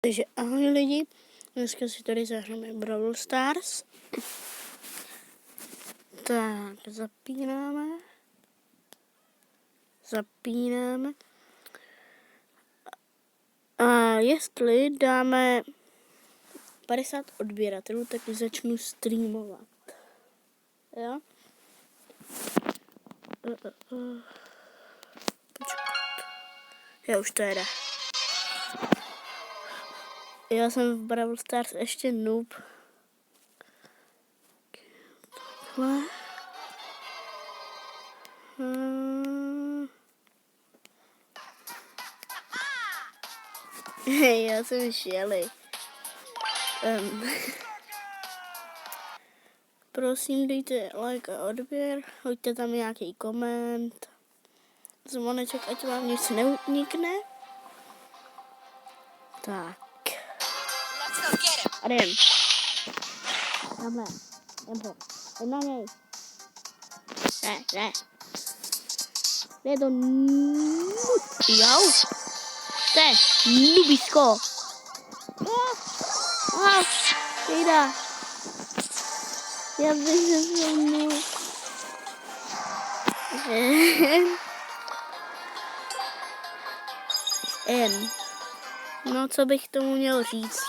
Takže ahoj lidi, dneska si tady zahrajeme Brawl Stars. Tak, zapínáme. A jestli dáme 50 odběratelů, tak začnu streamovat. Jo? Já už to jede. Já jsem v Brawl Stars ještě noob. Takhle. Já jsem šeli. Prosím, dejte like a odběr, hoďte tam nějaký koment, zvoneček, ať vám nic neunikne. Tak. A jdem. Tamhle. Jdem na něj. Ne. Je to jau. To je nubisko. Jejda. Já bych se zvolnul. No, co bych tomu měl říct?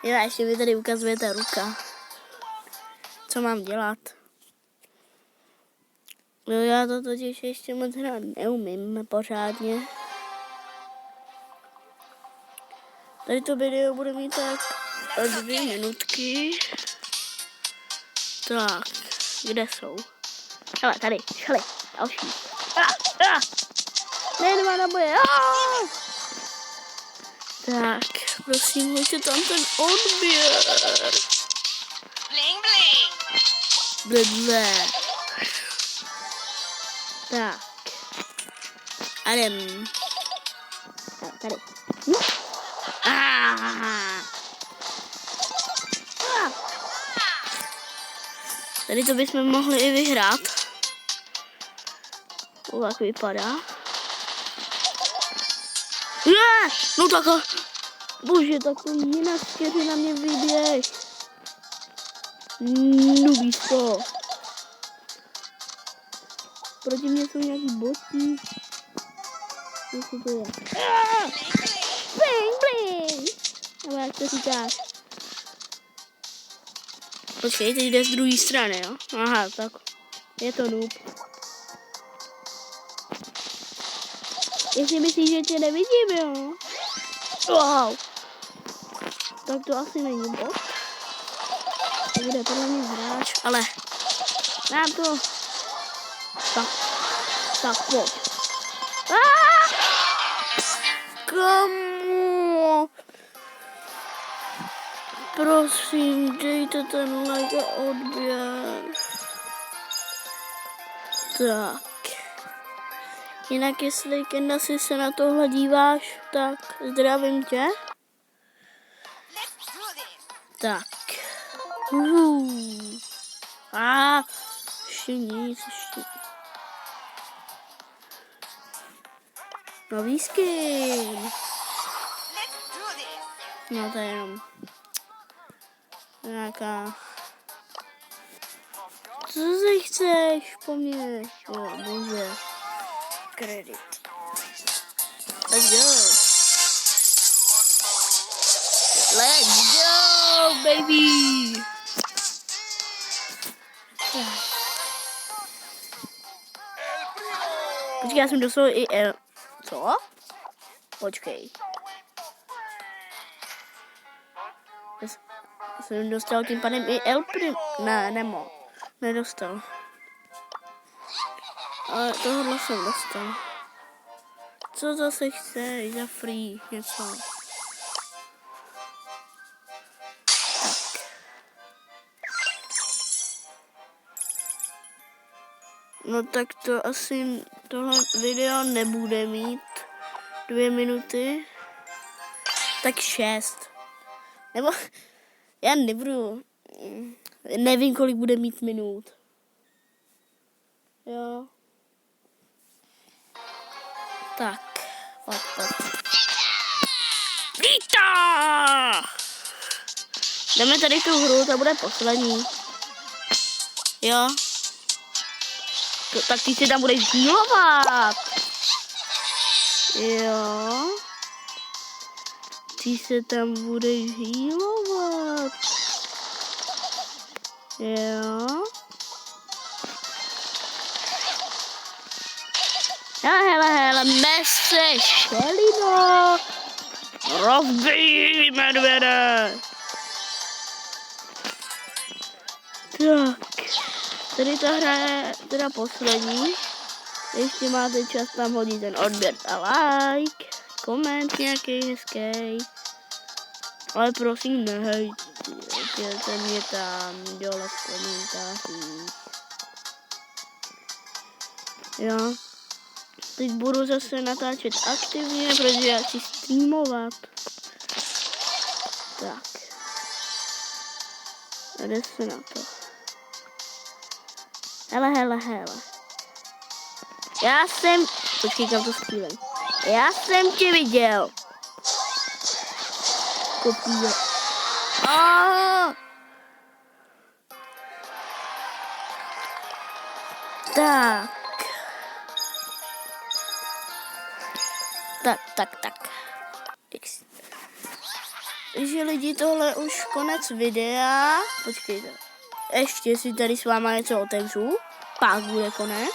Ještě mi tady ukazuje ta ruka. Co mám dělat? No, já to totiž ještě moc hrát neumím pořádně. Tady to video bude mít tak 2 minutky. Tak, kde jsou? Hele, tady, další. Ne, nemá naboje. Tak, prosím, hoďte tam ten odběr. Bling, bling. Blble. Tak. A jdem. Tady. Tady to bychom mohli i vyhrát. Tak vypadá. No tak, bože, tak to jinak stěři na mě vyběž. Nubisko. Proti mě jsou nějaký botí. Co to je? Bling. Ale jak to říkáš? Počkej, teď jde z druhé strany, jo? Aha, tak. Je to noob. Jestli myslíš, že tě nevidím, jo? Wow. Tak to asi není bot. To bude podle mě hráč, ale dám to. Tak pojď. Komu? Prosím, dejte ten like a odběr. Tak. Jinak jestli Kendasi se na tohle díváš, tak zdravím tě. Tak. Ještě nic. Nový skin. No to je jenom nějaká. Co si chceš po mně? Jo, bože. Kredit. Let's go, baby. Počkej, já jsem dostal i Co? Počkej. Jsem dostal tím pádem i Ne, nedostal. Ale tohle jsem dostal. Co zase chceš za free něco? Tak. No tak to asi tohle video nebude mít 2 minuty. Tak 6. Nebo já nebudu. Nevím, kolik bude mít minut. Jo. Tak. Pojď. Jdeme tady tu hru, to bude poslední. Jo. Tak ty si tam budeš healovat. Jo. Ty se tam budeš healovat. Jo. Hele, mese, šelino. Rozbij, medvěde. Tak. Tady ta hra je teda poslední. Ještě máte čas tam hodit ten odběr a like. Koment nějaký hezký. Ale prosím nehejte mě tam dole v komentářích. Jo. Teď budu zase natáčet aktivně, protože já chci streamovat. Tak. Jde se na to. Hele. Já jsem... Počkej, kam to střílem. Já jsem tě viděl. Kopíje. Tak. Takže lidi, tohle už konec videa. Počkejte. Ještě si tady s váma něco otevřu. Pak bude konec.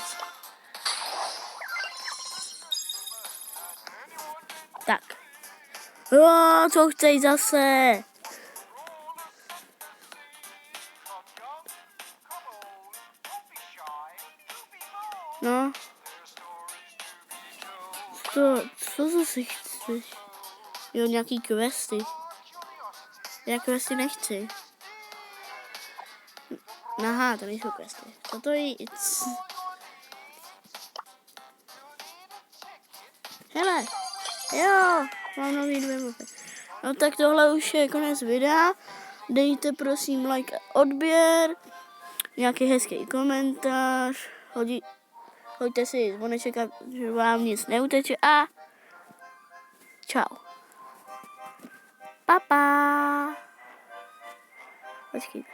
Tak. Co chceš zase? No. Co zase chceš? Jo, nějaký questy. Já questy nechci. Aha, to nejsou questy. Toto je... Hele, jo, mám nový 2 mapy. No tak tohle už je konec videa. Dejte prosím like a odběr. Nějaký hezký komentář. Hoďte si zvoneček, že vám nic neuteče a čau. Pa. Počkejte.